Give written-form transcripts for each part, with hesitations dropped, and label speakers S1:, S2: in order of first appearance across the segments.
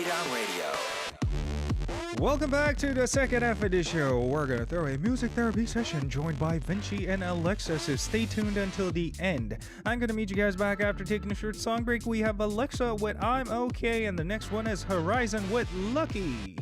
S1: Arirang Radio.
S2: Welcome back to the second half of the show. We're gonna throw a music therapy session joined by Vinci and Alexa, so stay tuned until the end. I'm gonna meet you guys back after taking a short song break. We have Alexa with I'm Okay, and the next one is Horizon with Lucky.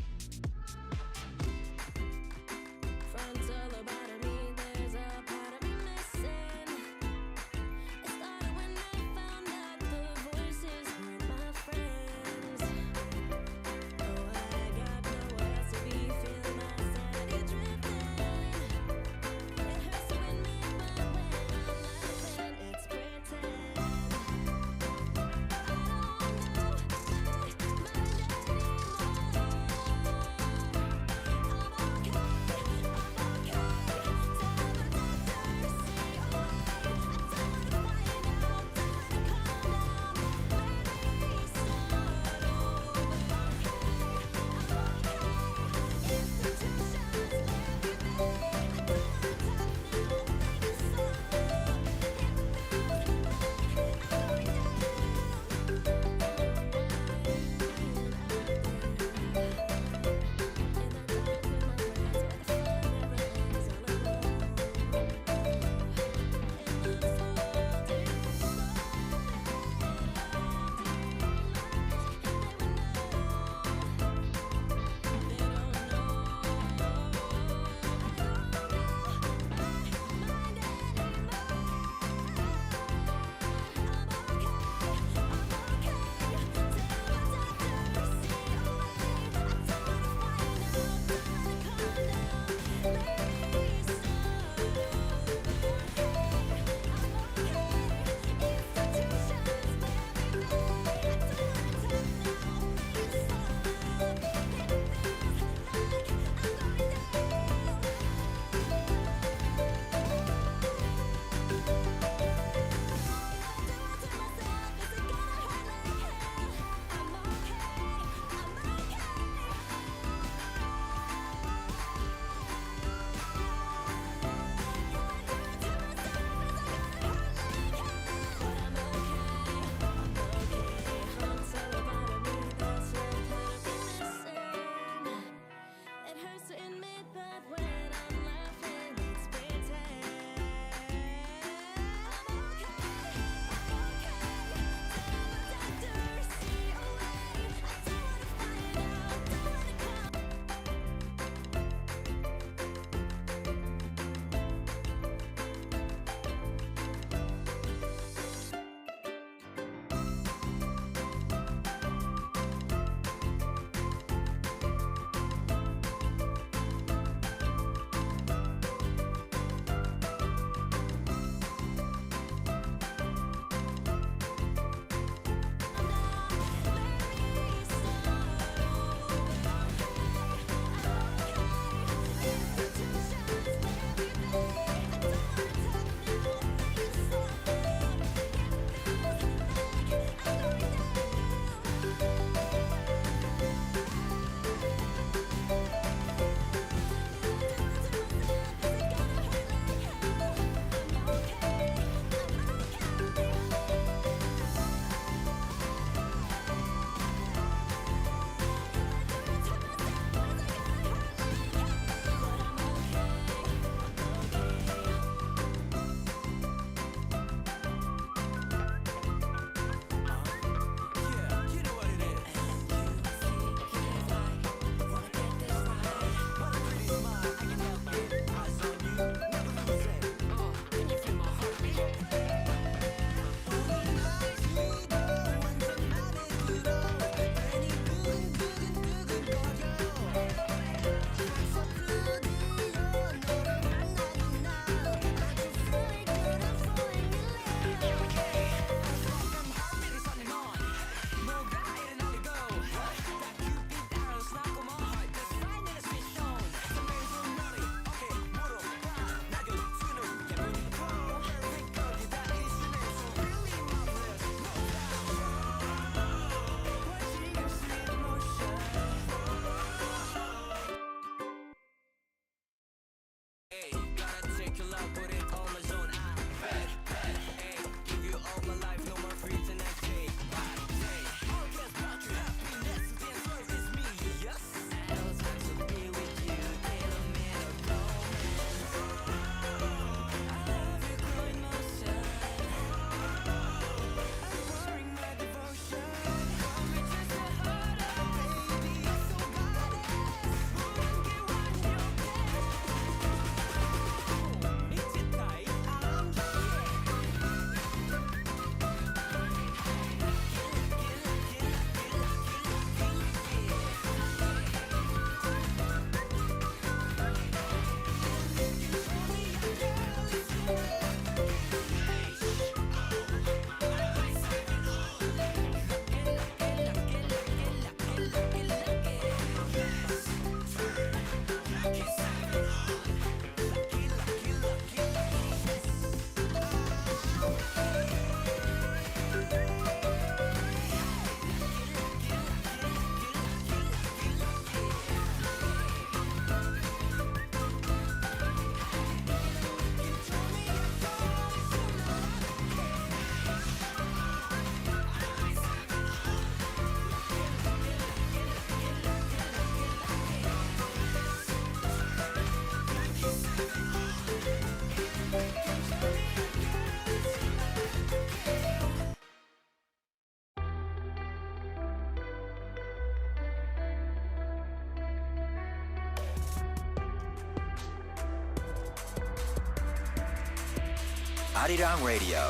S1: Arirang Radio.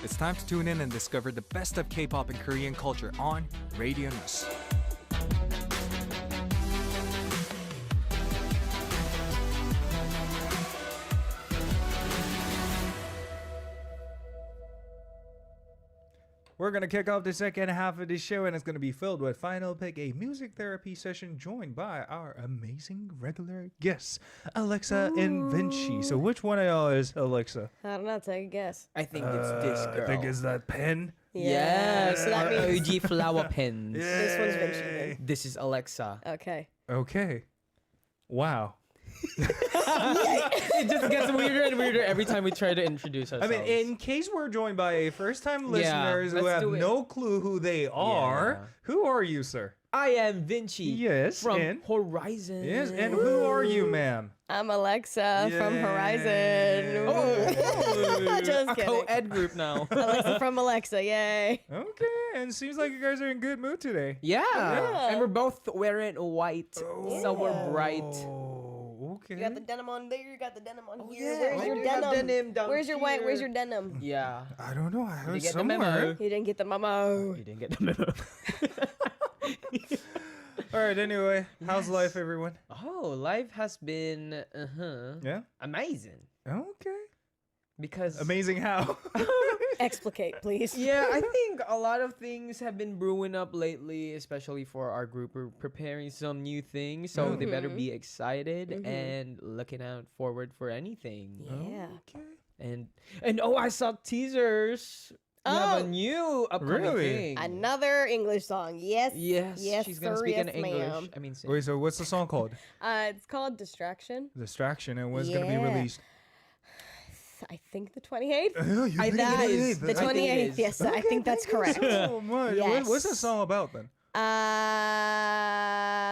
S2: It's time to tune in and discover the best of K-pop and Korean culture on Radio News. We're going to kick off the second half of the show, and it's going to be filled with Final Pick, a music therapy session joined by our amazing regular guests, Alexa and Vinci. So which one of y'all is Alexa?
S3: I don't know. Take a guess.
S4: I think it's this girl.
S2: I think it's that pen.
S4: Yes,
S3: So that
S4: our
S3: means
S4: OG flower pens.
S3: this one's Vinci. then.
S4: This is Alexa.
S3: Okay.
S2: Okay. Wow.
S4: It just gets weirder and weirder every time we try to introduce
S2: I
S4: ourselves.
S2: mean, in case we're joined by a first-time listeners who
S4: let's
S2: have
S4: do it.
S2: no clue who they are,
S4: Yeah.
S2: who are you, sir?
S4: I am Vinci.
S2: Yes,
S4: From
S2: and-
S4: Horizon.
S2: Yes, and who are you, ma'am?
S3: I'm Alexa from Horizon.
S4: Oh,
S3: Just
S4: a
S3: kidding.
S4: co-ed group now.
S3: Alexa from Alexa. Yay.
S2: Okay, and seems like you guys are in good mood today.
S4: Yeah.
S3: Yeah.
S4: And we're both wearing white. So we're bright.
S2: Oh, okay.
S3: You got the denim on there. You got the denim on here.
S4: yeah.
S3: Where's
S4: I
S3: your
S4: do have
S3: denim?
S4: denim down
S3: Where's your white? Where's
S4: here.
S3: your denim?
S4: Yeah.
S2: I don't know. I heard
S4: get the
S2: somewhere.
S4: memo?
S3: You didn't get the memo.
S4: You didn't get the memo.
S2: All right. Anyway, how's life, everyone?
S4: Oh, life has been
S2: Yeah.
S4: amazing.
S2: Okay.
S4: Because
S2: Amazing how.
S3: Explicate, please.
S4: yeah, I think a lot of things have been brewing up lately, especially for our group. We're preparing some new things, so they better be excited and looking out forward for anything.
S3: Yeah.
S2: Okay.
S4: And oh, I saw teasers. We have a
S3: Oh.
S4: new upcoming
S2: Really?
S4: thing.
S3: Another English song. Yes.
S4: Yes,
S3: Yes,
S4: she's gonna
S3: sir,
S4: speak in
S3: yes,
S4: English.
S3: ma'am.
S4: I mean, sing.
S2: Wait. So what's the song called?
S3: It's called Distraction.
S2: Distraction. And when's gonna be
S3: Yeah.
S2: released?
S3: I think the 28th.
S2: You think
S4: that
S2: it
S4: is
S3: The
S4: I think it
S3: 28th.
S4: is.
S3: Yes, I think that's correct.
S2: So much. What's the
S3: Yes.
S2: song about then?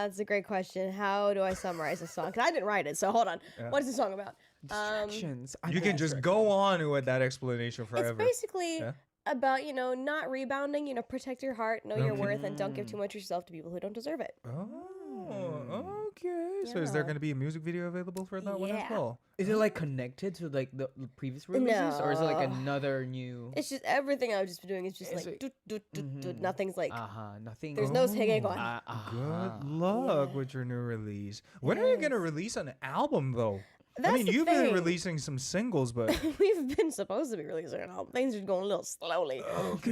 S3: That's a great question. How do I summarize the song? 'Cause I didn't write it, so hold on.
S2: Yeah.
S3: What is the song about?
S4: Distractions. I
S2: You can
S4: know.
S2: just go on with that explanation
S3: It's
S2: forever.
S3: basically
S2: Yeah.
S3: about, not rebounding, protect your heart, know your
S2: Okay.
S3: worth, and don't give too much of yourself to people who don't deserve it.
S2: Oh, okay. So is there
S3: Yeah.
S2: going to be a music video available for that one as
S3: Yeah.
S2: well?
S4: Is it like connected to like the previous releases, or is it like
S3: No.
S4: another new?
S3: It's just everything I've just been doing is just
S4: It's
S3: like,
S4: like-
S3: nothing's like,
S4: Nothing.
S3: there's no singing on.
S2: Good luck
S3: Yeah.
S2: with your new release. When are you going to release an album, though?
S3: That's
S2: I mean,
S3: the
S2: you've been
S3: thing.
S2: releasing some singles, but
S3: We've been supposed to be releasing an album. Things are going a little slowly.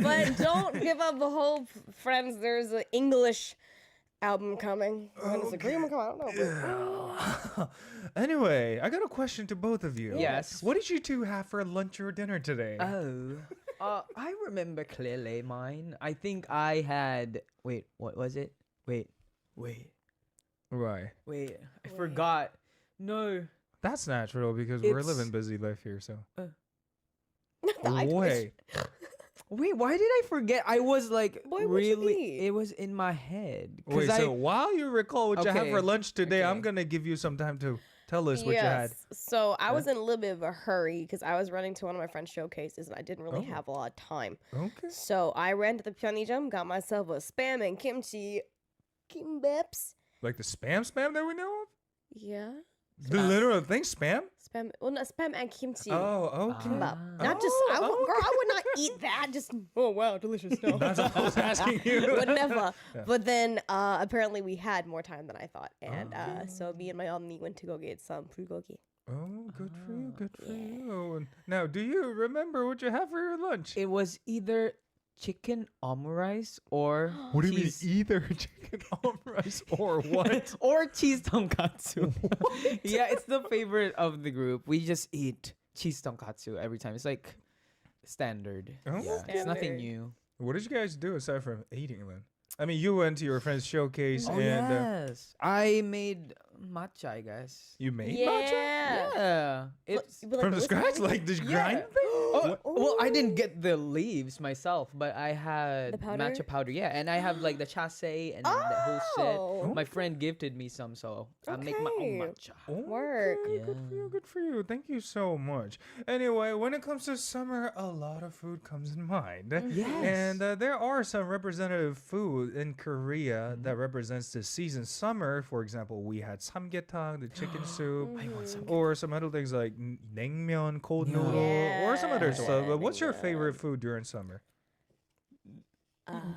S3: But don't give up the hope, friends. There's an English album coming. When is the Korean one coming? I don't know.
S2: anyway, I got a question to both of you.
S4: Yes.
S2: What did you two have for lunch or dinner today?
S4: Oh, I remember clearly mine. I think I had. Wait, what was it? Wait.
S2: Right.
S4: I forgot. No.
S2: That's natural because we're
S4: It's-
S2: living busy life here, so.
S3: I wish-
S2: Wait.
S4: Wait, why did I forget? I was like
S3: Boy, what'd you
S4: really.
S3: eat?
S4: It was in my head.
S2: Wait,
S4: I,
S2: so while you recall what you have
S4: Okay,
S2: for lunch today, I'm
S4: okay.
S2: going to give you some time to tell us what you had.
S3: So I was in a little bit of a hurry because I was running to one of my friend's showcases and I didn't really
S2: Oh.
S3: have a lot of time.
S2: Okay.
S3: So I ran to the Pyeongjam, got myself a spam and kimchi kimbeps.
S2: Like the spam that we know of?
S3: Yeah.
S2: The literal thing, spam?
S3: Spam. Well, not spam and kimchi.
S2: Oh, okay.
S3: Kimbap.
S4: Ah.
S3: Not just,
S2: Oh,
S3: girl, I would not eat that. Just, oh wow, delicious. No.
S2: That's all I was asking you.
S3: Would never.
S2: Yeah.
S3: But then apparently we had more time than I thought. And so me and my omni went to go get some bulgogi.
S2: Oh, good for you, good for you. And now, do you remember what you had for your lunch?
S4: It was either chicken omurice or
S2: What do you mean,
S4: cheese-
S2: either chicken rice or what?
S4: or cheese tonkatsu. Yeah, it's the favorite of the group. We just eat cheese tonkatsu every time. It's like standard.
S2: Oh,
S4: Yeah, it's nothing
S3: Standard.
S4: new.
S2: What did you guys do aside from eating then? I mean, you went to your friend's showcase
S4: Oh
S2: and
S4: yes, I made matcha. I guess.
S2: you made
S3: Yeah.
S2: matcha?
S4: Yeah, it's
S3: But,
S2: From the
S3: listen,
S2: scratch?
S3: listen.
S2: Like, did you
S4: Yeah.
S2: grind it?
S4: Oh, well, I didn't get the leaves myself, but I had
S3: The powder?
S4: matcha powder. Yeah, and I have like the chasse and then the whole
S3: Oh.
S4: set. My friend gifted me some, so I make my own
S3: Okay.
S4: matcha.
S3: Work.
S2: Okay, good for you, good for you. Thank you so much. Anyway, when it comes to summer, a lot of food comes in mind.
S4: Yes.
S2: And there are some representative food in Korea that represents the season summer. For example, we had samgyetang, the chicken soup.
S4: I want some
S2: or some other things like naengmyeon, cold noodle, or some other
S3: Yeah,
S2: stuff. But what's your
S3: naengmyeon.
S2: favorite food during summer?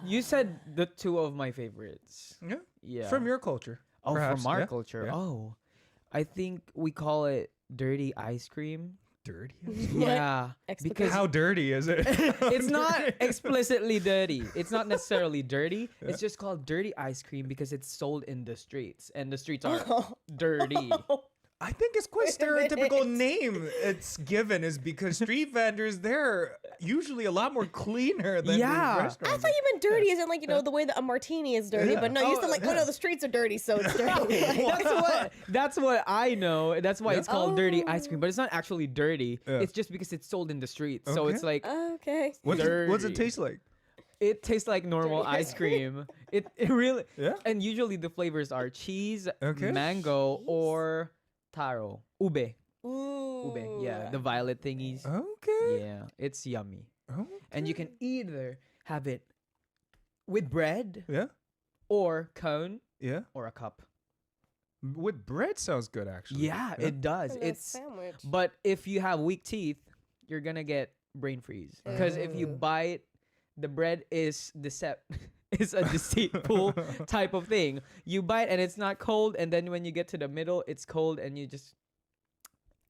S4: You said the two of my favorites.
S2: Yeah,
S4: Yeah.
S2: from your culture.
S4: Oh,
S2: perhaps,
S4: from our
S2: yeah,
S4: culture.
S2: yeah.
S4: Oh, I think we call it dirty ice cream.
S2: Dirty.
S4: Yeah, because
S2: How dirty is it?
S4: it's not explicitly dirty. It's not necessarily dirty. It's just called dirty ice cream because it's sold in the streets, and the streets are dirty.
S2: I think it's quite
S3: Wait a
S2: stereotypical
S3: minute.
S2: name it's given is because street vendors, they're usually a lot more cleaner than
S4: Yeah.
S2: the
S3: I
S2: restaurants.
S3: thought you meant dirty as in like, you know, the way that a martini is dirty,
S2: Yeah.
S3: but no, you said like, oh no, the streets are dirty, so it's dirty.
S4: That's what I know. That's why it's called dirty ice
S3: Oh.
S4: cream, but it's not actually dirty.
S2: Yeah.
S4: It's just because it's sold in the streets. So
S2: Okay.
S4: it's like
S3: Okay.
S2: What's it
S4: dirty.
S2: taste like?
S4: it tastes like normal
S3: Dirty
S4: ice cream. It really
S2: Yeah.
S4: And usually the flavors are cheese,
S2: Okay.
S4: mango, or taro. Ube.
S3: Ooh.
S4: Ube. Yeah, the violet thingies.
S2: Okay.
S4: Yeah, it's yummy.
S2: Okay.
S4: And you can either have it with bread
S2: Yeah.
S4: or cone
S2: Yeah.
S4: or a cup.
S2: With bread sounds good actually.
S4: Yeah, it does.
S3: And a
S4: It's
S3: sandwich.
S4: but if you have weak teeth, you're gonna get brain freeze because if you
S3: Ew.
S4: bite, the bread is is a deceitful type of thing. You bite and it's not cold, and then when you get to the middle, it's cold, and you just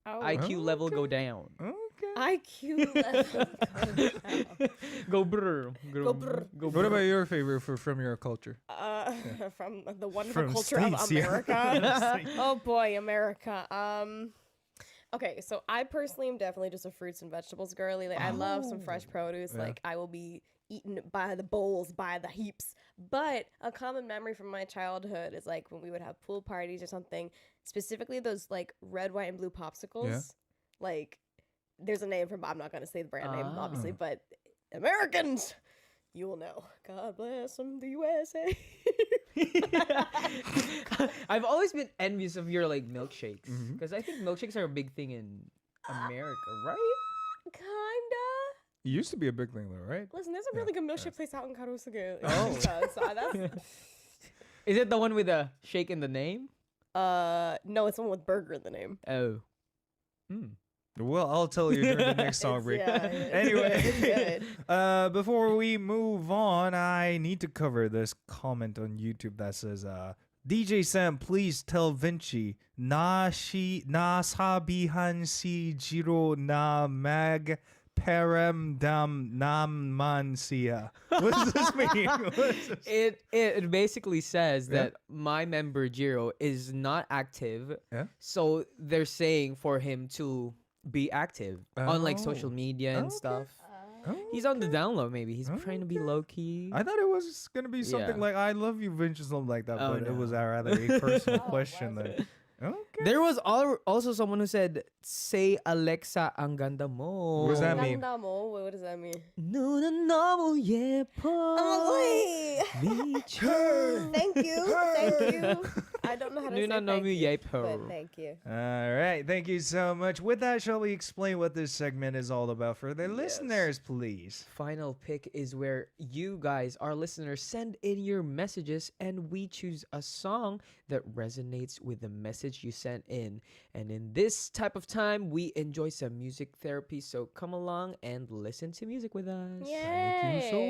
S3: Oh.
S4: IQ level go
S2: Okay.
S4: down.
S2: Okay.
S3: IQ level.
S4: Go brr,
S3: Go brr.
S4: go
S2: What about
S4: brr.
S2: your favorite from your culture?
S3: From the wonderful
S2: From
S3: culture
S2: States,
S3: of
S2: yeah.
S3: America. Oh boy, America. Okay, so I personally am definitely just a fruits and vegetables girly. Like I love some fresh produce.
S2: Yeah.
S3: Like I will be eaten by the bowls, by the heaps. But a common memory from my childhood is like when we would have pool parties or something, specifically those like red, white, and blue popsicles.
S2: Yeah.
S3: Like there's a name for, I'm not gonna say the brand name, obviously,
S2: Ah.
S3: but Americans, you will know. God bless them, the USA.
S4: I've always been envious of your like milkshakes
S2: Mhm.
S4: because I think milkshakes are a big thing in America, right?
S3: Kinda.
S2: It used to be a big thing though, right?
S3: Listen, there's a
S2: Yeah,
S3: really good milkshake place out in Karusuge.
S4: Oh. Is it the one with a shake in the name?
S3: No, it's the one with burger in the name.
S4: Oh. Hmm.
S2: Well, I'll tell you during the next song break. Anyway,
S3: it's good.
S2: before we move on, I need to cover this comment on YouTube that says, DJ Sam, please tell Vinci, na sabihan si Jiro na mag param dam nam man siya. What does this mean? What is this?
S4: It basically says
S2: Yeah.
S4: that my member Jiro is not active.
S2: Yeah.
S4: So they're saying for him to be active on like
S2: Oh.
S4: social media and
S2: Okay.
S4: stuff.
S2: Oh,
S4: He's on the download maybe. He's trying to be
S2: Okay.
S4: low key.
S2: I thought it was gonna be something
S4: Yeah.
S2: like "I love you, Vinci," something like that,
S4: Oh,
S2: but it was
S4: no.
S2: rather a personal
S3: Oh,
S2: question.
S3: was
S2: Then. Okay.
S4: There was also someone who said, "Say Alexa, ang ganda mo."
S2: What does that mean?
S3: Ganda mo. Wait, what does that mean?
S4: 누나 너무 예뻐.
S3: Oh, wait.
S4: 미쳐.
S3: Thank you. Thank you. I don't know how to say
S4: 누나
S3: thank
S4: 너무
S3: you,
S4: 예뻐.
S3: but thank you.
S2: All right, thank you so much. With that, shall we explain what this segment is all about for the listeners, please?
S4: Final pick is where you guys, our listeners, send in your messages and we choose a song that resonates with the message you sent in. And in this type of time, we enjoy some music therapy. So come along and listen to music with us.
S2: Thank you so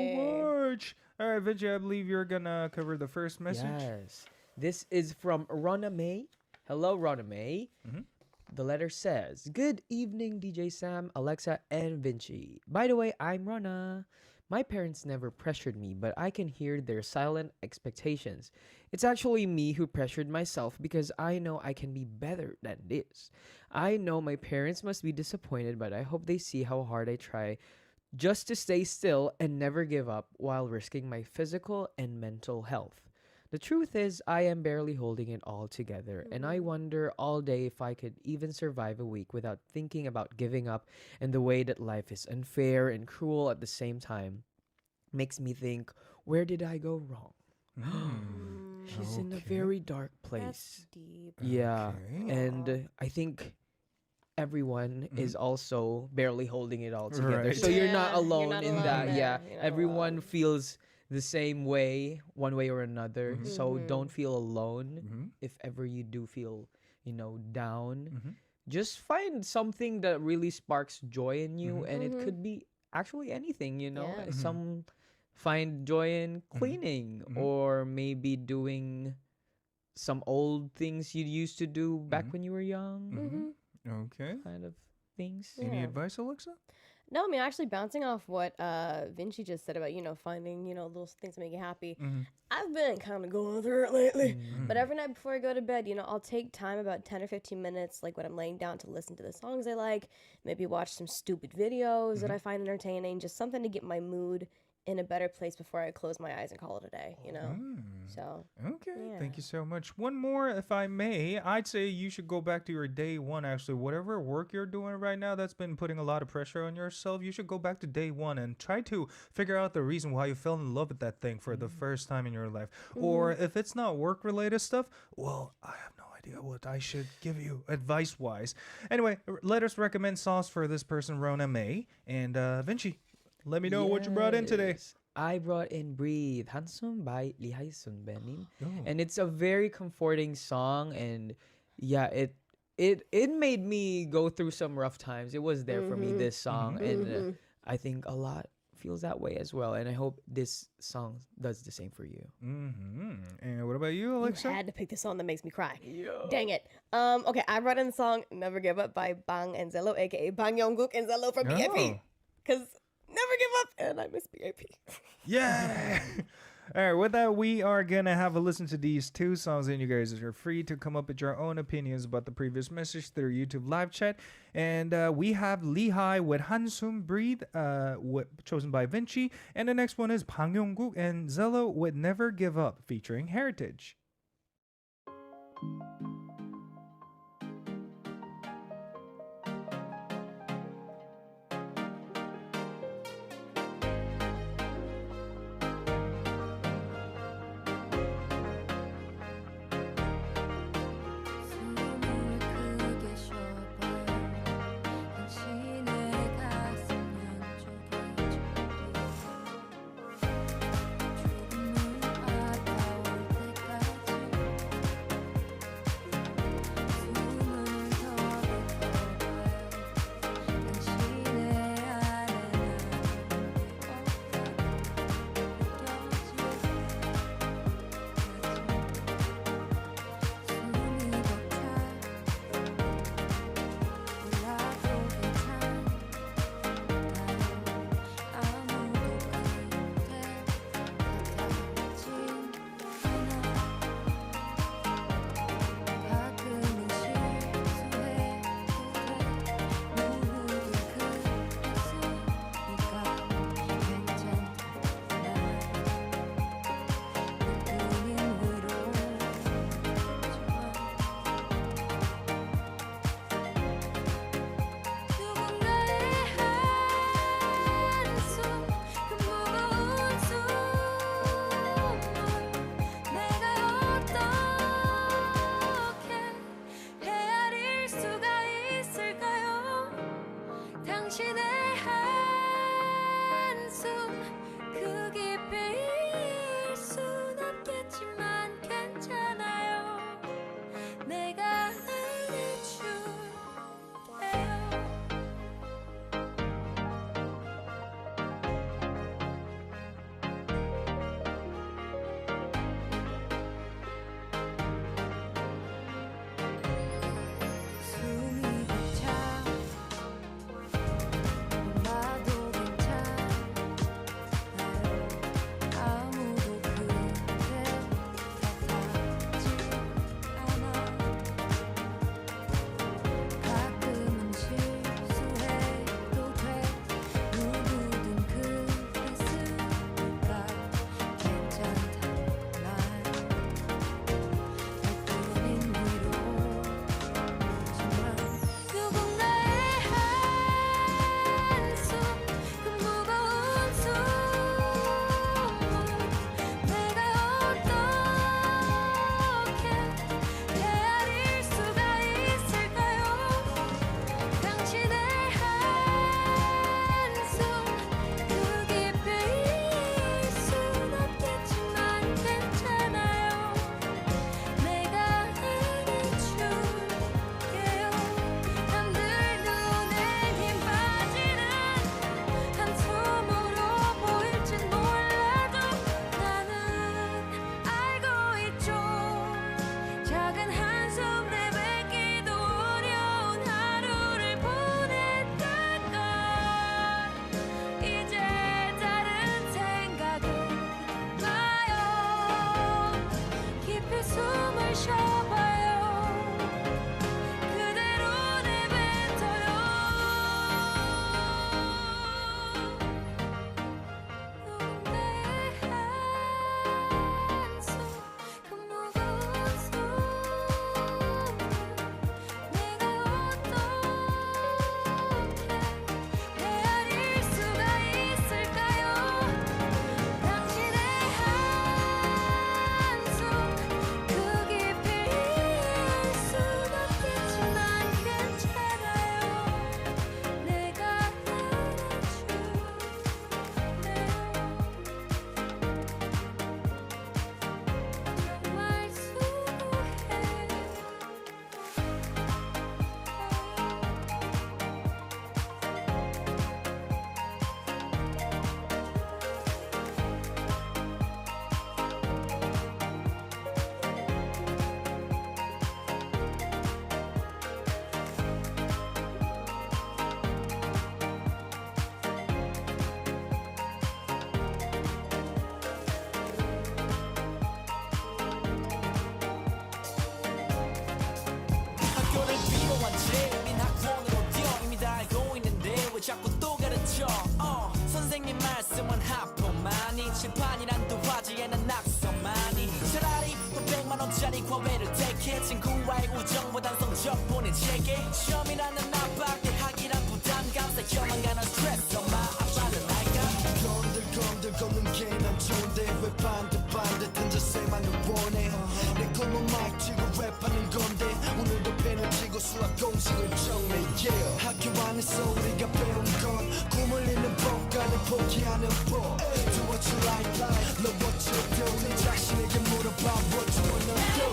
S2: much. All right, Vinci, I believe you're gonna cover the first message.
S4: Yes. This is from Rona May. Hello, Rona May.
S2: Mhm.
S4: The letter says, "Good evening, DJ Sam, Alexa, and Vinci. By the way, I'm Rona. My parents never pressured me, but I can hear their silent expectations. It's actually me who pressured myself because I know I can be better than this. I know my parents must be disappointed, but I hope they see how hard I try just to stay still and never give up while risking my physical and mental health. The truth is, I am barely holding it all together, and I wonder all day if I could even survive a week without thinking about giving up, and the way that life is unfair and cruel at the same time makes me think, where did I go wrong?" She's in a
S2: Okay.
S4: very dark
S3: That's
S4: place.
S3: deep.
S4: Yeah,
S2: Okay.
S4: and I think everyone is also barely holding it all together.
S2: Right.
S4: So you're not
S3: Yeah, you're
S4: alone
S3: not
S4: in
S3: alone
S4: that.
S3: there.
S4: Yeah,
S3: You're not
S4: everyone
S3: alone.
S4: feels the same way, one way or another. So
S3: Mhm.
S4: don't feel alone.
S2: Mhm.
S4: If ever you do feel, down,
S2: Mhm.
S4: just find something that really sparks joy in you, and it
S3: Mhm.
S4: could be actually anything, you know.
S3: Yeah.
S4: Some find joy in cleaning, or maybe doing some old things you used to do back when you were young,
S3: Mhm.
S2: Okay.
S4: kind of things.
S2: Any
S3: Yeah.
S2: advice, Alexa?
S3: No, I mean, actually bouncing off what Vinci just said about, finding, little things that make you happy. I've been kind of going through it lately. But every night before I go to bed, I'll take time about 10 or 15 minutes, like when I'm laying down, to listen to the songs I like, maybe watch some stupid videos that I find entertaining, just something to get my mood in a better place before I close my eyes and call it a day. So,
S2: Okay, thank
S3: yeah.
S2: you so much. One more, if I may. I'd say you should go back to your day one, actually. Whatever work you're doing right now that's been putting a lot of pressure on yourself, you should go back to day one and try to figure out the reason why you fell in love with that thing for the first time in your life. Or if it's not work related stuff, well, I have no idea what I should give you advice wise. Anyway, let us recommend songs for this person, Rona May. And Vinci, let me know what you brought in today.
S4: Yes. I brought in Breathe, Hansum by Lee Hae-sun Benim.
S2: Oh.
S4: And it's a very comforting song, and yeah, it made me go through some rough times. It was there for me, this song, and I think a lot feels that way as well, and I hope this song does the same for you.
S2: And what about you,
S3: You
S2: Alexa?
S3: had to pick the song that makes me cry. Dang it. Okay, I brought in the song Never Give Up by Bang and Zello, aka Bang Yongguk and Zello from BIP.
S2: Oh.
S3: Because never give up, and I miss BIP.
S2: Yeah. All right, with that, we are going to have a listen to these two songs, and you guys are free to come up with your own opinions about the previous message through YouTube live chat. And we have Lehigh with Hansum Breathe, chosen by Vinci. And the next one is Bang Yongguk and Zello with Never Give Up, featuring Heritage.
S5: 숨을 크게 쉬어봐요 당신의 가슴 양쪽에 조금은 아까울 때까지
S1: 잠자리 과외를 take it 친구와의 우정보단 성적보는 체계 시험이라는 압박 대학이란 부담감 쌓여만 가는 스트레스 엄마 아빠는 알까 건들 걷는 게 난 좋은데 왜 반듯 자세만을 원해 내 검은 마이크 쥐고 랩하는 건데 오늘도 펜을 쥐고 수학 공식을 정해 yeah. 학교 안에서 우리가 배운 건 꿈을 잃는 법과는 포기하는 법 Do what you like know what you do 내 자신에게 물어봐 what you wanna do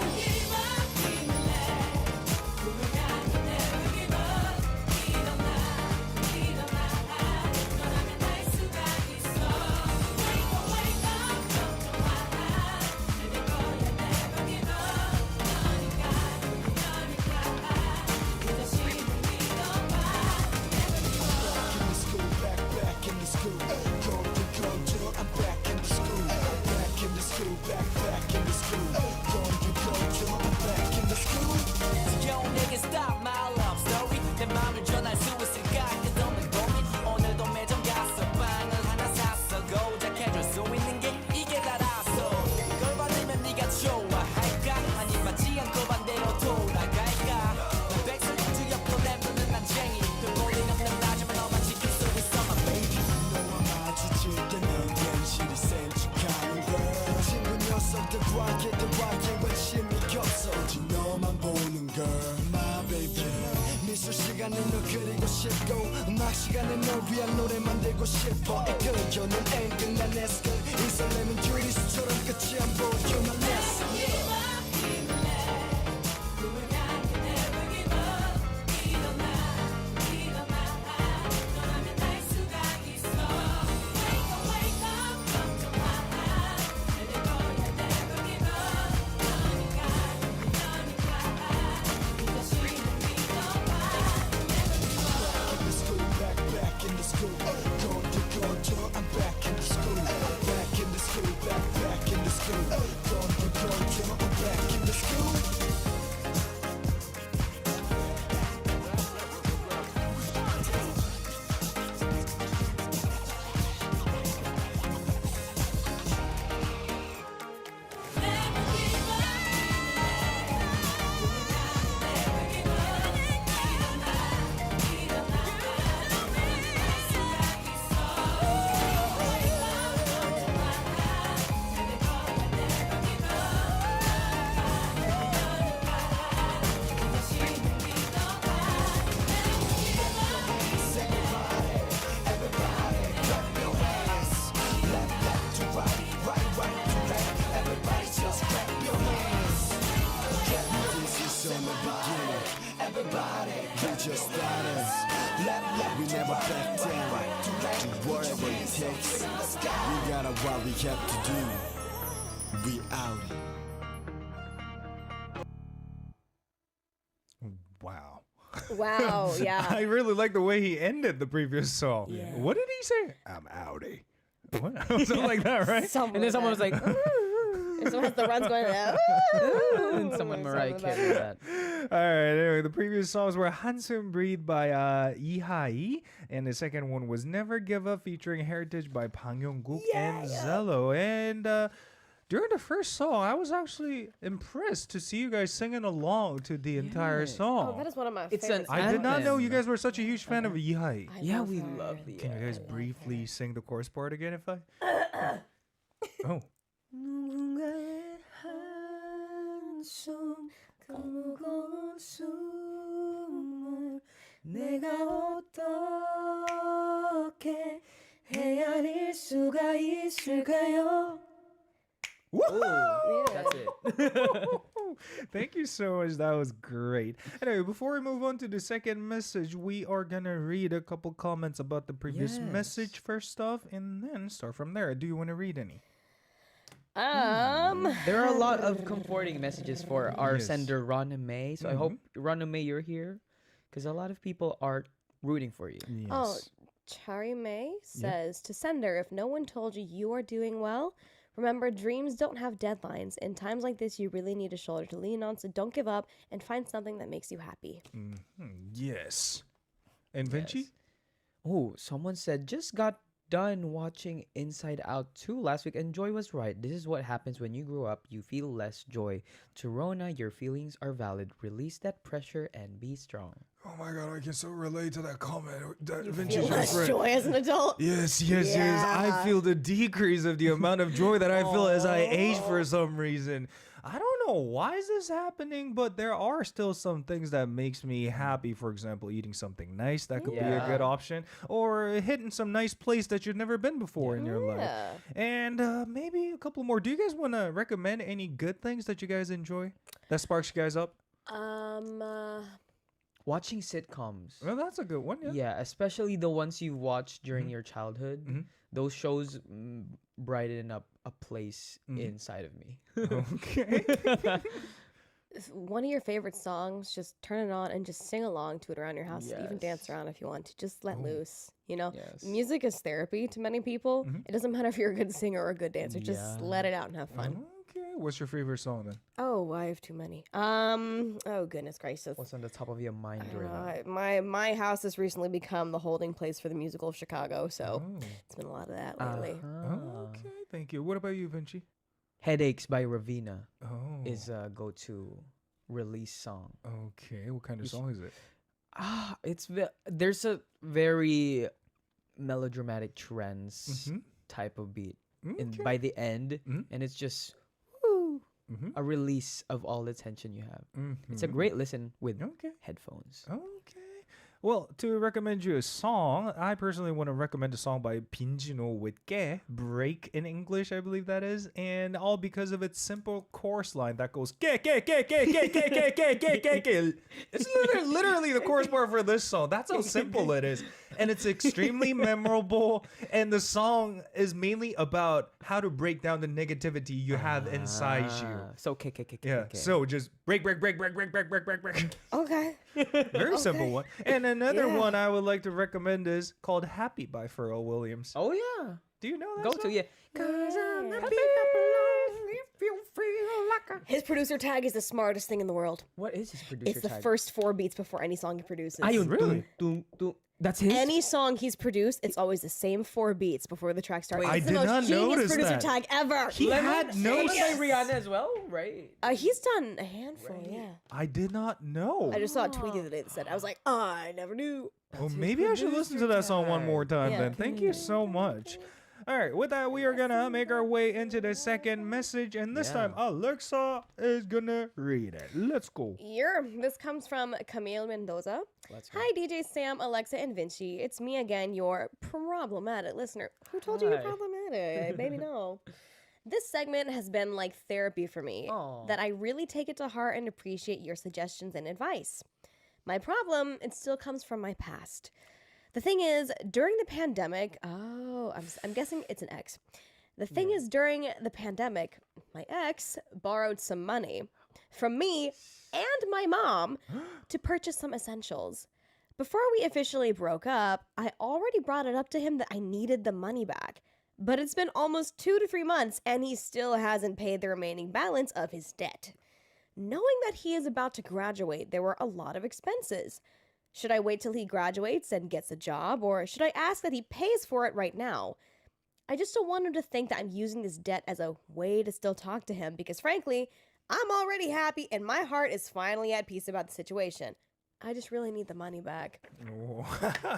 S1: 시간은 널 그리고 싶고 음악 시간은 널 위한 노래 만들고 싶어 이끌겨는 앵글 난 에스컬 이 설렘은 유리수처럼 끝이 안 보여 난 lesson What we have to do, we out.
S2: Wow.
S3: Wow, yeah.
S2: I really like the way he ended the previous song.
S3: Yeah.
S2: What did he say? I'm outie. What? Something like that, right?
S4: And then someone was like,
S3: And someone has the runs going,
S4: and someone Mariah Carey that.
S2: All right. Anyway, the previous songs were Handsome Breed by Ihai, and the second one was Never Give Up featuring Heritage by Bang Yong-guk and Zello. And during the first song, I was actually impressed to see you guys singing along to the entire song.
S3: Oh, that is one of my
S4: It's
S3: favorites.
S4: an
S2: I did not know you
S4: anthem.
S2: guys were such a huge fan of Ihai.
S3: I
S4: Yeah,
S3: love
S4: we
S3: her.
S4: love the.
S2: Can you guys briefly sing the chorus part again if I? Oh.
S3: 누군가의 한숨 그 무거운 숨을 내가 어떻게 헤아릴 수가 있을까요?
S4: That's it.
S2: Thank you so much. That was great. Anyway, before we move on to the second message, we are gonna read a couple comments about the previous
S4: Yes.
S2: message first off, and then start from there. Do you want to read any?
S4: There are a lot of comforting messages for our
S2: Yes.
S4: sender Ronna May. So I hope Ronna May you're here, because a lot of people are rooting for you.
S2: Yes.
S3: Oh, Chari May says to sender, if no one told you you are doing well, remember dreams don't have deadlines. In times like this, you really need a shoulder to lean on. So don't give up and find something that makes you happy.
S2: Yes. And Vinci?
S4: Yes. Oh, someone said just got done watching Inside Out 2 last week, and Joy was right. This is what happens when you grow up. You feel less joy. To Rona, your feelings are valid. Release that pressure and be strong.
S2: Oh my god, I can so relate to that comment that
S3: You
S2: Vinci
S3: feel
S2: just
S3: less
S2: read.
S3: joy as an adult.
S2: Yes, yes, yes. I
S3: Yeah.
S2: feel the decrease of the amount of joy that I feel as I age for some reason. I don't know why is this happening, but there are still some things that makes me happy. For example, eating something nice that could be a good
S4: Yeah.
S2: option, or hitting some nice place that you've never been before in your life.
S3: Yeah.
S2: And maybe a couple more. Do you guys want to recommend any good things that you guys enjoy that sparks you guys up?
S4: Watching sitcoms.
S2: Well, that's a good one. Yeah.
S4: Yeah, especially the ones you watched during your childhood.
S2: Mhm.
S4: Those shows brighten up a place inside of me.
S2: Okay.
S3: If one of your favorite songs, just turn it on and just sing along to it around your house. Even dance
S4: Yes.
S3: around if you want to. Just let loose. You know,
S4: Yes.
S3: music is therapy to many people. It doesn't matter if you're a good singer or a good dancer. Just
S4: Yeah.
S3: let it out and have fun.
S2: Okay. What's your favorite song then?
S3: Oh, I have too many. Oh goodness gracious.
S4: What's on the top of your mind right now?
S3: My house has recently become the holding place for the musical of Chicago, so it's been a lot of that lately.
S2: Okay. Thank you. What about you, Vinci?
S4: Headaches by Ravina
S2: Oh.
S4: is a go-to release song.
S2: Okay. What kind of song is it?
S4: There's a very melodramatic trance
S2: Mhm.
S4: type of beat
S2: Okay.
S4: by the end,
S2: Mhm.
S4: and it's just
S2: Mhm.
S4: a release of all the tension you have. It's a
S2: Mhm.
S4: great listen with
S2: Okay.
S4: headphones.
S2: Okay. Well, to recommend you a song, I personally want to recommend a song by Pinjino with Ge, Break in English, I believe that is, and all because of its simple chorus line that goes Ge, Ge, Ge, Ge, Ge, Ge, Ge, Ge, Ge, Ge, Ge. It's literally the chorus part for this song. That's how simple it is. And it's extremely memorable, and the song is mainly about how to break down the negativity you have inside you.
S4: So kick.
S2: Yeah, so just break.
S3: Okay.
S2: Very simple one. And another
S3: Yeah.
S2: one I would like to recommend is called Happy by Pharrell Williams.
S4: Oh yeah,
S2: Do you know that
S4: go
S2: song?
S4: to yeah.
S3: His producer tag is the smartest thing in the world.
S4: What is his producer
S3: It's the
S4: tag?
S3: first 4 beats before any song he produces.
S4: Ayun,
S2: Really?
S4: tung, tung. That's his.
S3: Any song he's produced, it's always the same 4 beats before the track starts.
S2: I
S3: It's the
S2: did
S3: most
S2: not
S3: genius
S2: notice
S3: producer
S2: that.
S3: tag ever.
S2: He had no
S4: Lemon by Rihanna as well, right?
S3: He's done a handful, yeah.
S2: I did not know.
S3: I just saw a tweet the other day that said, I was like, I never knew.
S2: Well, maybe I should listen to that song one more time
S3: Yeah.
S2: then. Thank you so much. All right, with that, we are gonna make our way into the second message, and this time Alexa is gonna read it. Let's go.
S3: This comes from Camille Mendoza.
S4: Let's go.
S3: Hi, DJ Sam, Alexa, and Vinci. It's me again, your problematic listener. Who told you you're
S4: Hi.
S3: problematic? Baby, no. This segment has been like therapy for me,
S4: Aw.
S3: that I really take it to heart and appreciate your suggestions and advice. My problem, it still comes from my past. The thing is, during the pandemic, I'm guessing it's an ex. The thing is, during the pandemic, my ex borrowed some money from me and my mom to purchase some essentials. Before we officially broke up, I already brought it up to him that I needed the money back. But it's been almost 2 to 3 months and he still hasn't paid the remaining balance of his debt. Knowing that he is about to graduate, there were a lot of expenses. Should I wait till he graduates and gets a job, or should I ask that he pays for it right now? I just don't want him to think that I'm using this debt as a way to still talk to him, because frankly, I'm already happy and my heart is finally at peace about the situation. I just really need the money back.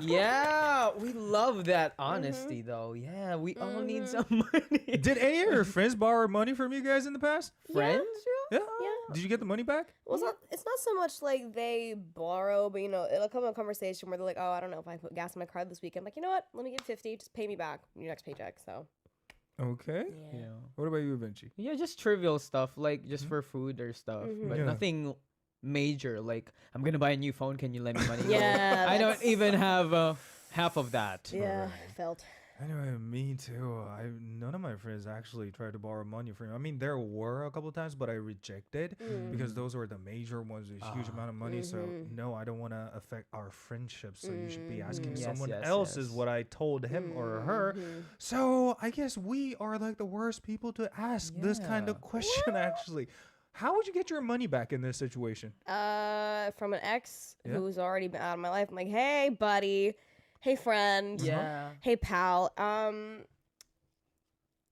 S4: Yeah, we love that honesty though. Yeah, we all need some money.
S2: Did any of your friends borrow money from you guys in the past?
S4: Friends?
S2: Yeah.
S3: Yeah.
S2: Did you get the money back?
S3: Well, it's not so much like they borrow, but it'll come to a conversation where they're like, oh, I don't know if I put gas in my car this week. I'm like, you know what? Let me get 50. Just pay me back your next paycheck. So,
S2: Okay.
S3: yeah.
S4: Yeah.
S2: What about you, Vinci?
S4: Yeah, just trivial stuff like just for food or stuff, but
S2: Yeah.
S4: nothing major. Like I'm gonna buy a new phone. Can you lend me money?
S3: Yeah,
S4: I don't
S3: that's-
S4: even have half of that.
S3: Yeah, felt.
S2: Anyway, me too. None of my friends actually tried to borrow money from me. I mean, there were a couple of times, but I rejected because those were the major ones, a huge amount of money. So no, I don't want to affect our friendship. So you should be asking
S4: Yes,
S2: someone
S4: yes,
S2: else is
S4: yes.
S2: what I told him or her. So I guess we are like the worst people to ask this kind of
S4: Yeah.
S2: question. Actually, how would you get your money back in this situation?
S3: From an ex
S2: Yeah.
S3: who's already been out of my life. I'm like, hey, buddy, hey friend,
S4: Yeah.
S3: hey pal,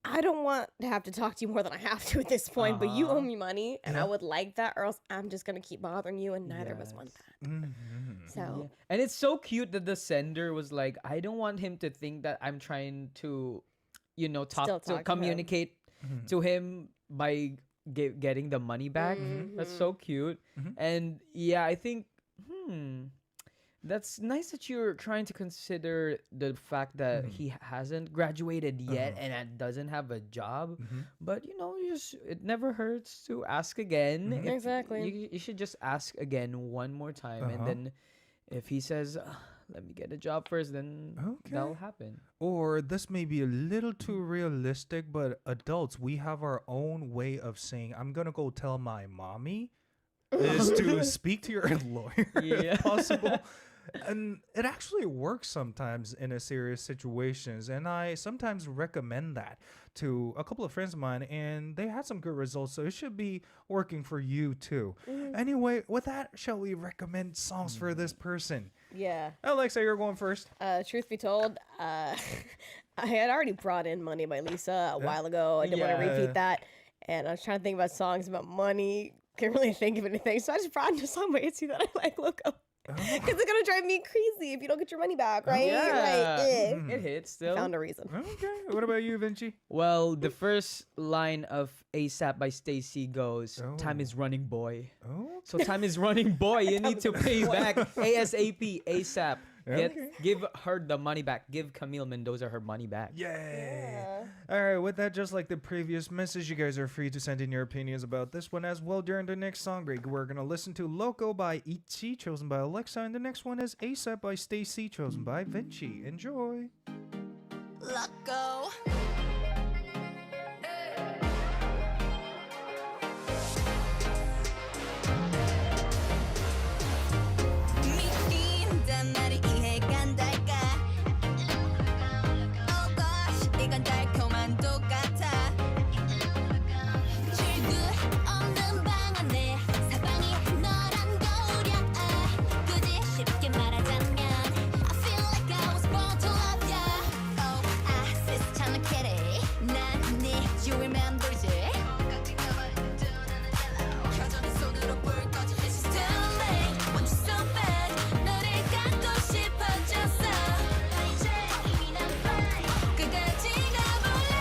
S3: I don't want to have to talk to you more than I have to at this point, but you owe me money, and I would like that, or else I'm just gonna keep bothering you, and neither of us want that. So
S4: Yeah. And it's so cute that the sender was like, I don't want him to think that I'm trying to,
S3: Still
S4: talk
S3: talk to
S4: to
S3: him.
S4: communicate to him by getting the money back. That's so cute. And yeah, I think, that's nice that you're trying to consider the fact that he hasn't graduated yet and doesn't have a job. But it never hurts to ask again.
S3: Exactly.
S4: You should just ask again one more time, and then if he says, "Let me get a job first," then that'll happen.
S2: Or this may be a little too realistic, but adults, we have our own way of saying, I'm going to go tell my mommy, is to speak to your lawyer
S4: Yeah.
S2: if possible. And it actually works sometimes in a serious situations. And I sometimes recommend that to a couple of friends of mine, and they had some good results. So it should be working for you too. Anyway, with that, shall we recommend songs for this person?
S3: yeah.
S2: Alexa, you're going first.
S3: Truth be told, I had already brought in Money by Lisa a while ago. I didn't want to
S2: Yeah.
S3: repeat that. And I was trying to think about songs about money. Couldn't really think of anything. So I just brought in a song by Itzy that I like, Loco. Because it's going to drive me crazy if you don't get your money back, right?
S4: Yeah.
S3: Right.
S4: It hits still.
S3: Found a reason.
S2: Okay. What about you, Vinci?
S4: Well, the first line of ASAP by Stacy goes, "Time is running, boy."
S2: Oh,
S4: So time is running, boy. You need to pay back ASAP, ASAP. Give her the money back. Give Camille Mendoza her money back.
S2: yay. All right, with that, just like the previous message, you guys are free to send in your opinions about this one as well during the next song break. We're going to listen to Loco by Itzy, chosen by Alexa, and the next one is ASAP by Stacy, chosen by Vinci. Enjoy.
S1: Let go. 미친단 말이 이해가 안 될까? Oh gosh, 이건 달콤한 똑같아. 출구 없는 방 안에 사방이 너란 거울이야. 굳이 쉽게 말하자면 I feel like I was born to love ya. Oh, 세상은 캐리. 난네 주위만 돌지. 켜져는 손으로 불 꺼진 This is too late. Want you so bad. 너를 갖고 싶어졌어. 이제 이미 난 fine. 끝까지 가볼래.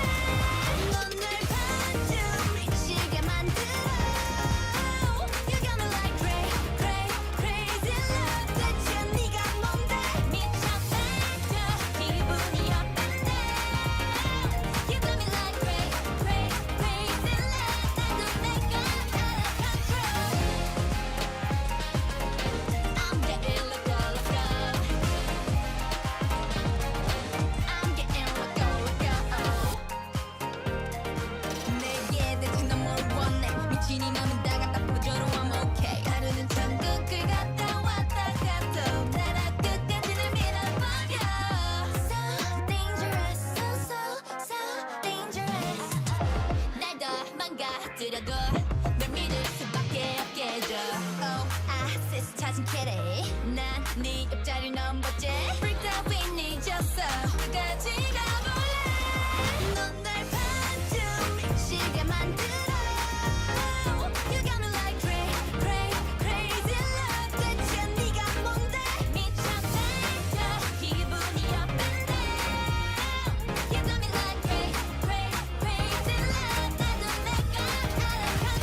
S1: 넌 날 반쯤 미치게 만들어. You got me like crazy love. 대체 네가 뭔데? 미쳐 날뛰어 기분이 어떤데? You got me like crazy love. 나도 내가 out of control. I'm getting loco. I'm getting loco. 내게 대체 넌 뭘 원해? 미친이 맘은 다 갖다 퍼줘도 I'm okay. 하루는 천국을 갔다 왔다 가도 나라 끝까지는 밀어버려. So dangerous, so dangerous. 날 더 망가뜨려도 널 믿을 수밖에 없게 해줘. Oh, 세상 찾은 캐리. 난 네 옆자리를 넘봤지. Freak that we 잊었어. 끝까지 가볼래. 넌 날 반쯤 미치게 만들어. You got me like crazy love. 대체 네가 뭔데? 미쳐 날뛰어 기분이 어떤데? You got me like crazy love. 나도 내가 out of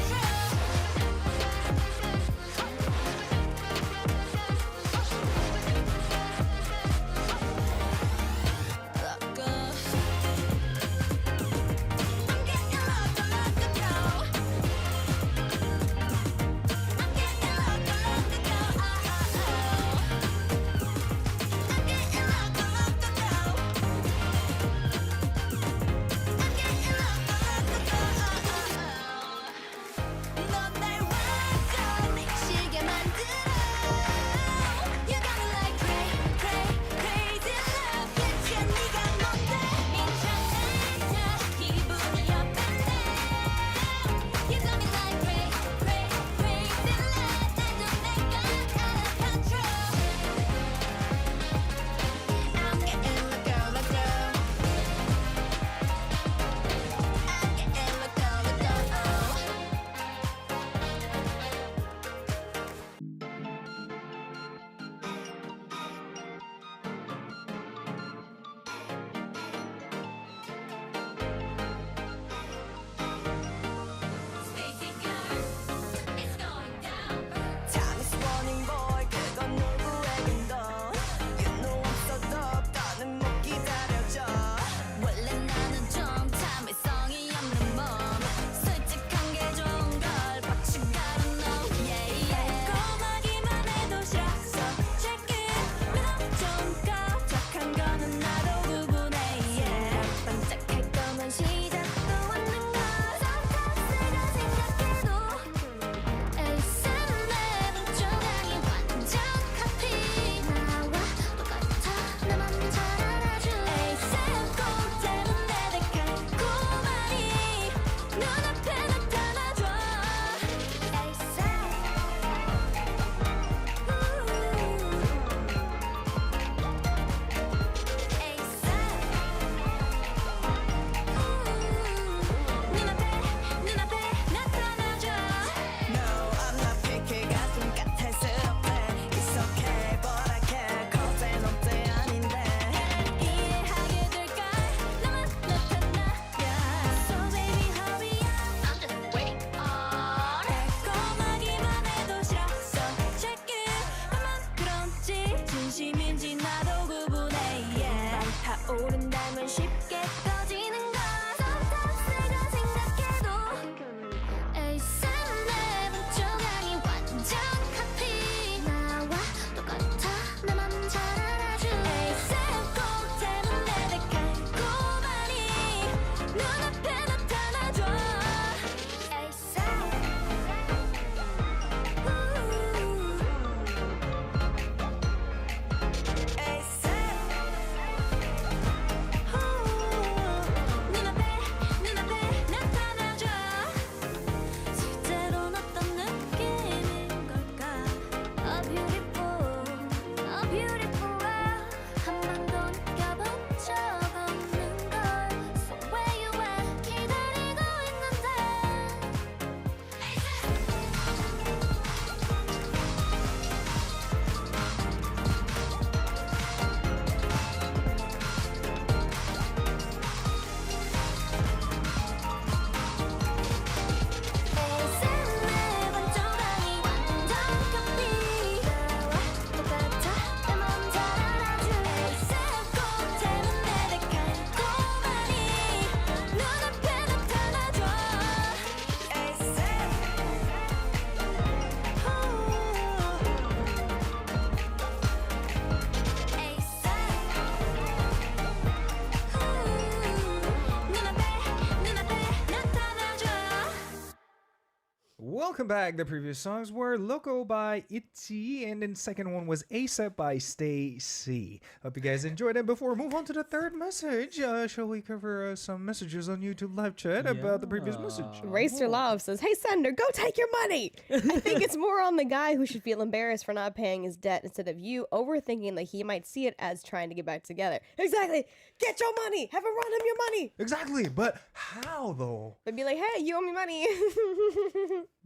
S2: welcome back. The previous songs were Loco by Itzy, and then the second one was ASAP by Stacy. Hope you guys enjoyed it. Before we move on to the third message, shall we cover some messages on YouTube live chat about the previous message?
S3: Racer Love says, "Hey sender, go take your money." I think it's more on the guy who should feel embarrassed for not paying his debt instead of you overthinking that he might see it as trying to get back together. Exactly. Get your money. Have him run him your money.
S2: Exactly, but how though?
S3: But be like, hey, you owe me money.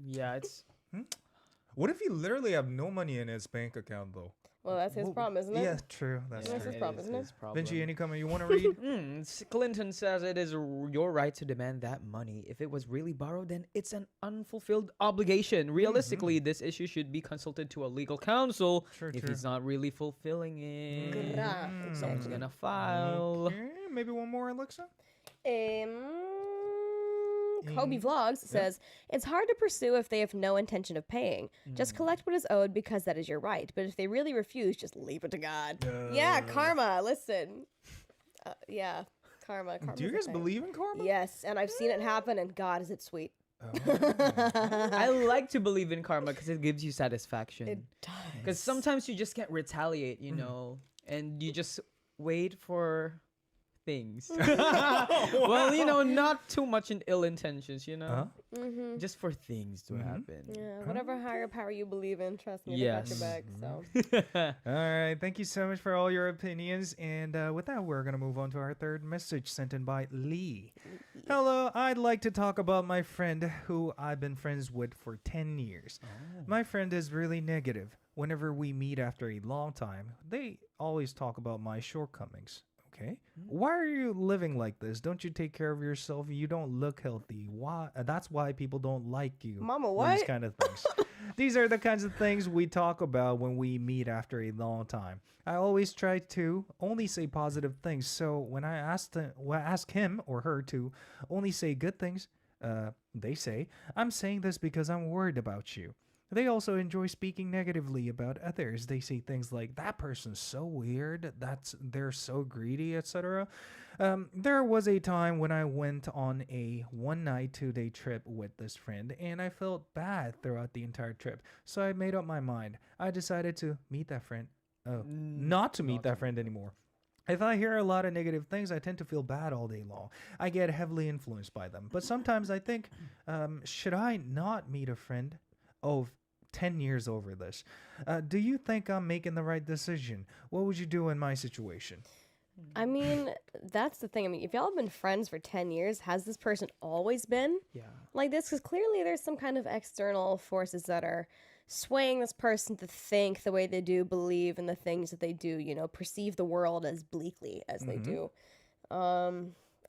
S4: Yeah, it's
S2: What if he literally have no money in his bank account though?
S3: Well, that's his problem, isn't it?
S2: Yeah, true. That's
S3: That's
S2: true.
S3: his problem, isn't it?
S2: Vinci, any comment you want to read?
S4: Clinton says it is your right to demand that money. If it was really borrowed, then it's an unfulfilled obligation. Realistically, this issue should be consulted to a legal counsel if he's not really fulfilling it. Someone's gonna file.
S2: Okay, maybe one more, Alexa.
S3: Kobe Vlogs says, it's hard to pursue if they have no intention of paying. Just collect what is owed because that is your right. But if they really refuse, just leave it to God. Yeah, karma. Listen. Yeah, karma.
S2: Do you guys believe in karma?
S3: Yes, and I've seen it happen, and God, is it sweet.
S4: I like to believe in karma because it gives you satisfaction.
S3: It does.
S4: Because sometimes you just can't retaliate, you know, and you just wait for things. Well, you know, not too much in ill intentions, you know, just for things to happen.
S3: Yeah, whatever higher power you believe in, trust me,
S4: Yes.
S3: they got your back. So
S2: All right, thank you so much for all your opinions. And with that, we're going to move on to our third message sent in by Lee. Hello, I'd like to talk about my friend who I've been friends with for 10 years. My friend is really negative. Whenever we meet after a long time, they always talk about my shortcomings. Okay. Why are you living like this? Don't you take care of yourself? You don't look healthy. Why? That's why people don't like you.
S3: Mama,
S2: These
S3: what?
S2: kind of things. These are the kinds of things we talk about when we meet after a long time. I always try to only say positive things. So when I ask him or her to only say good things, they say, I'm saying this because I'm worried about you. They also enjoy speaking negatively about others. They say things like, that person's so weird, they're so greedy, etc. There was a time when I went on a 1-night, 2-day trip with this friend, and I felt bad throughout the entire trip. So I made up my mind. I decided to meet that friend. Not to meet that friend anymore. If I hear a lot of negative things, I tend to feel bad all day long. I get heavily influenced by them. But sometimes I think, should I not meet a friend? 10 years over this. Do you think I'm making the right decision? What would you do in my situation?
S3: I mean, that's the thing. I mean, if y'all have been friends for 10 years, has this person always been like this? Because clearly there's some kind of external forces that are swaying this person to think the way they do, believe in the things that they do, you know, perceive the world as bleakly as they do.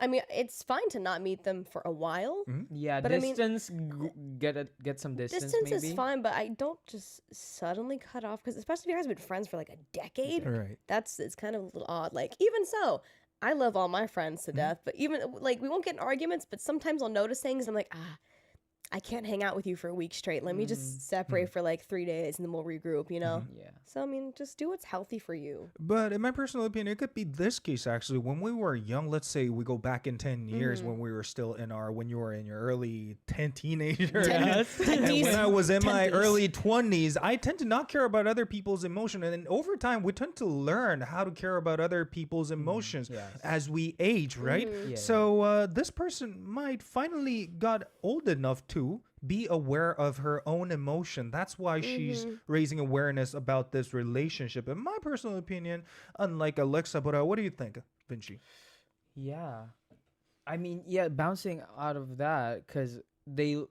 S3: I mean, it's fine to not meet them for a while.
S4: Yeah,
S3: But I mean-
S4: distance, get some distance,
S3: Distance
S4: maybe.
S3: is fine, but I don't just suddenly cut off, because especially if you guys have been friends for like a decade,
S2: Right.
S3: it's kind of a little odd. Like, even so, I love all my friends to death, but even like we won't get in arguments, but sometimes I'll notice things and I'm like, I can't hang out with you for a week straight. Let me just separate for like 3 days and then we'll regroup, you know?
S4: Yeah.
S3: So, I mean, just do what's healthy for you.
S2: But in my personal opinion, it could be this case actually. When we were young, let's say we go back in 10 years when we were still when you were in your early teenagers. And when I was in my early 20s, I tend to not care about other people's emotion. And then over time, we tend to learn how to care about other people's emotions as we age, right?
S4: Yeah.
S2: So this person might finally got old enough to be aware of her own emotion. That's why she's raising awareness about this relationship. In my personal opinion, unlike Alexa, but what do you think, Vinci?
S4: Yeah. I mean, yeah, bouncing out of that, because they're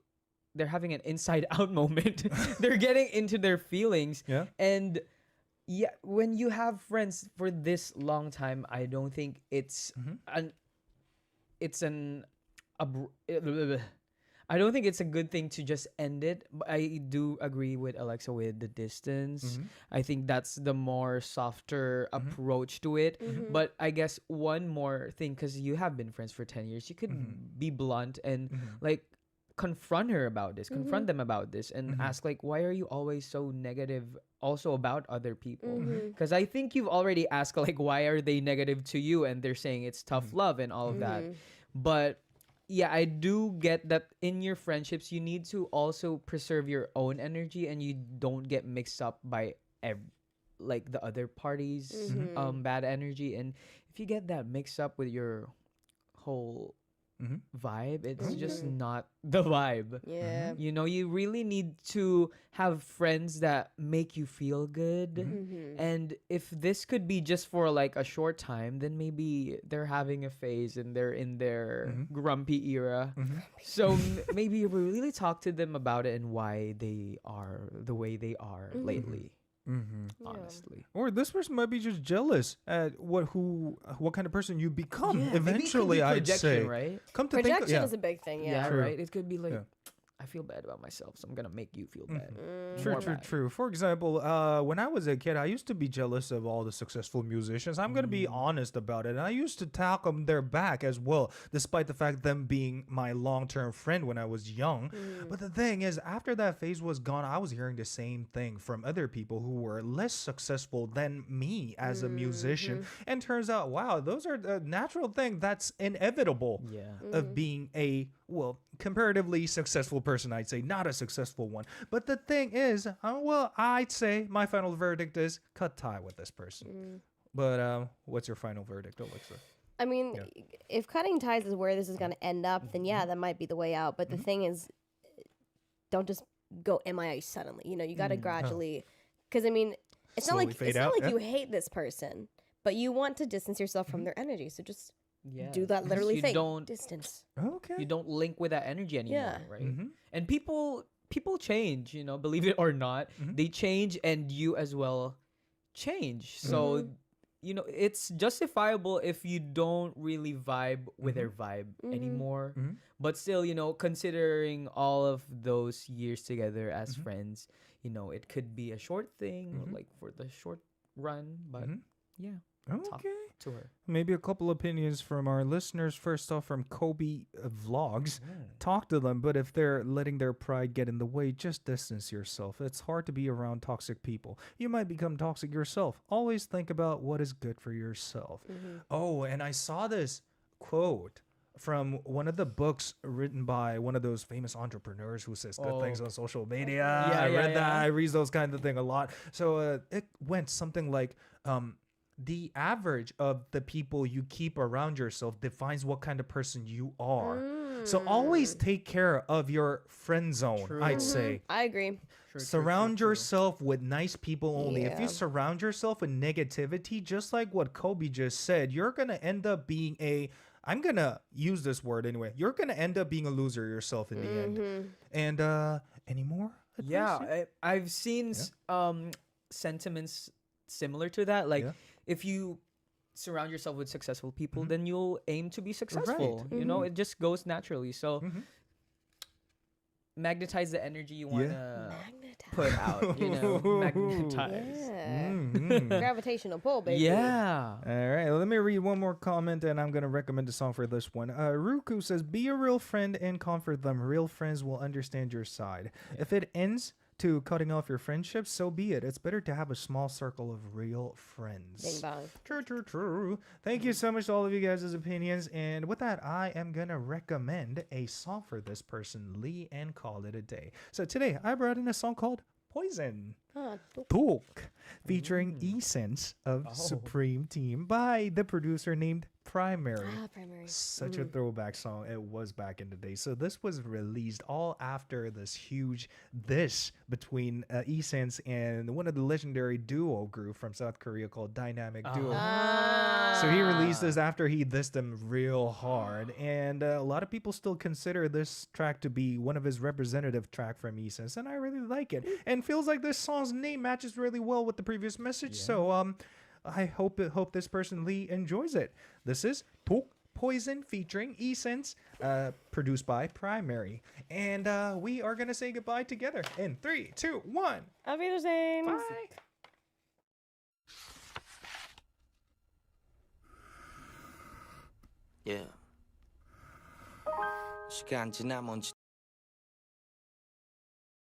S4: having an inside out moment. They're getting into their feelings.
S2: Yeah.
S4: And yeah, when you have friends for this long time, I don't think I don't think it's a good thing to just end it. But I do agree with Alexa with the distance. I think that's the more softer approach to it. But I guess one more thing, because you have been friends for 10 years, you could be blunt and like confront them about this, and ask like, why are you always so negative also about other people? Because I think you've already asked like, why are they negative to you, and they're saying it's tough love and all of that. But yeah, I do get that in your friendships, you need to also preserve your own energy and you don't get mixed up by like the other party's bad energy. And if you get that mixed up with your whole vibe, it's just not the vibe.
S3: Yeah.
S4: You know, you really need to have friends that make you feel good. And if this could be just for like a short time, then maybe they're having a phase and they're in their grumpy era. So maybe you really talk to them about it and why they are the way they are lately. Honestly.
S2: Or this person might be just jealous at what kind of person you become
S4: Yeah, maybe it could
S2: eventually.
S4: be
S2: I'd say.
S4: projection, right?
S2: Come to
S3: Projection
S2: think,
S3: is a big thing.
S4: Yeah,
S3: Yeah.
S2: True.
S4: right. It could be like,
S2: Yeah.
S4: I feel bad about myself, so I'm gonna make you feel bad.
S2: True,
S4: More
S2: true,
S4: bad.
S2: true. For example, when I was a kid, I used to be jealous of all the successful musicians. I'm gonna be honest about it, and I used to talk on their back as well, despite the fact them being my long-term friend when I was young. But the thing is, after that phase was gone, I was hearing the same thing from other people who were less successful than me as a musician. And turns out, wow, those are the natural thing that's inevitable
S4: Yeah.
S2: of being a comparatively successful person. I'd say not a successful one. But the thing is, I'd say my final verdict is cut tie with this person. But what's your final verdict, Alexa?
S3: I mean, if cutting ties is where this is going to end up, then yeah, that might be the way out. But the thing is, don't just go MIA suddenly. You know, you got to gradually, because I mean, it's
S2: Slowly
S3: not like
S2: fade
S3: it's not
S2: out,
S3: like
S2: yeah.
S3: you hate this person, but you want to distance yourself from their energy. So just
S4: Yeah.
S3: do that literally
S4: You
S3: thing.
S4: don't-
S3: Distance.
S2: Okay.
S4: You don't link with that energy anymore,
S3: Yeah.
S4: right? And people change, you know, believe it or not. They change and you as well change. So, you know, it's justifiable if you don't really vibe with their vibe anymore. But still, you know, considering all of those years together as friends, you know, it could be a short thing, like for the short run, but yeah. Talk
S2: Okay.
S4: to her.
S2: Maybe a couple opinions from our listeners. First off, from Kobe Vlogs. Talk to them, but if they're letting their pride get in the way, just distance yourself. It's hard to be around toxic people. You might become toxic yourself. Always think about what is good for yourself. Oh, and I saw this quote from one of the books written by one of those famous entrepreneurs who says good things on social media. I read that. I read those kinds of things a lot. So it went something like, the average of the people you keep around yourself defines what kind of person you are. So always take care of your friend zone, I'd say.
S3: I agree.
S2: Surround yourself with nice people only. If
S3: Yeah.
S2: you surround yourself with negativity, just like what Kobe just said, you're going to end up being I'm going to use this word anyway. You're going to end up being a loser yourself in the end. And any more advice?
S4: Yeah, I've seen sentiments similar to that. Like, if you surround yourself with successful people, then you'll aim to be successful. You know, it just goes naturally. So magnetize the energy you want to put out. You know, magnetize.
S3: Yeah. Gravitational pull, baby.
S4: Yeah.
S2: All right, let me read one more comment and I'm going to recommend a song for this one. Ruku says, be a real friend and comfort them. Real friends will understand your side. If it ends to cutting off your friendships, so be it. It's better to have a small circle of real friends.
S3: Bing bong.
S2: True, true, true. Thank you so much to all of you guys' opinions. And with that, I am going to recommend a song for this person, Lee, and call it a day. So today, I brought in a song called Poison. Talk, featuring Essence of Supreme Team by the producer named Primary.
S3: Primary.
S2: Such a throwback song it was back in the day. So this was released all after this huge between Essence and one of the legendary duo group from South Korea called Dynamic Duo. So he released this after he dissed them real hard. And a lot of people still consider this track to be one of his representative track from Essence. And I really like it. And feels like this song's name matches really well with the previous message. So I hope this person Lee enjoys it. This is Talk Poison featuring Essence, produced by Primary. And we are going to say goodbye together in 3, 2, 1.
S3: Auf Wiedersehen.
S2: Bye.
S6: Yeah. 시간 지나 먼지